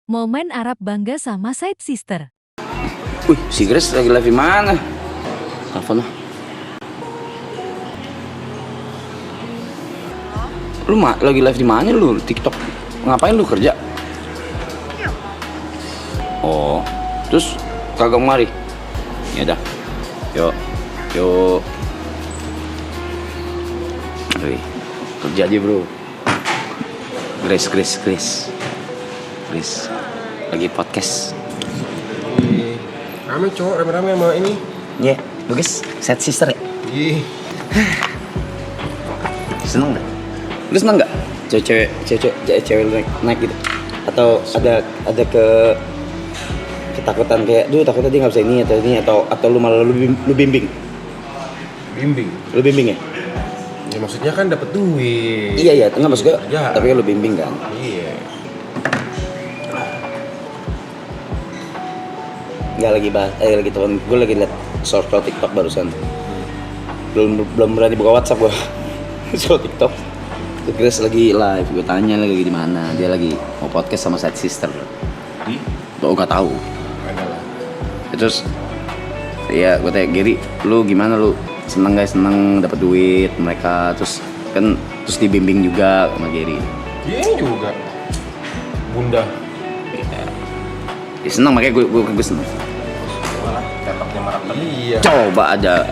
Momen Arab bangga sama Side Sister. Wih, si Grace lagi live di mana? Telepon lah. Lu lagi live di mana lu? TikTok. Ngapain lu kerja? Oh, terus kagak mari? Ya dah. Yuk. Wih, kerja aja bro. Grace lagi podcast. Rame cowok, rame-rame sama ini. Ya, bagus. Set sister ya. Ih, Seneng gak? Lu seneng gak? Cewek lu naik gitu? Atau ada ketakutan kayak, duh takutnya dia nggak bisa ini atau lu malah lu bimbing? bimbing. Lu bimbing ya? Ya maksudnya kan dapat duit. Iya, enggak maksud gue. Ya. Tapi lu bimbing kan? Iya. Nggak lagi bahas, lagi telepon gue lagi liat short TikTok barusan. Belum berani buka WhatsApp gue. Short TikTok. Terus lagi live, gue tanya lagi di mana. Dia lagi mau podcast sama Side Sister. Gue gak tahu. Adalah. Terus ya gue tanya, Gary, lu gimana, lu seneng gak dapat duit mereka, terus dibimbing juga sama Gary. Ya ini juga. Bunda. Ya seneng, makanya gue seneng. Malah tetapnya marah. Iya. Coba aja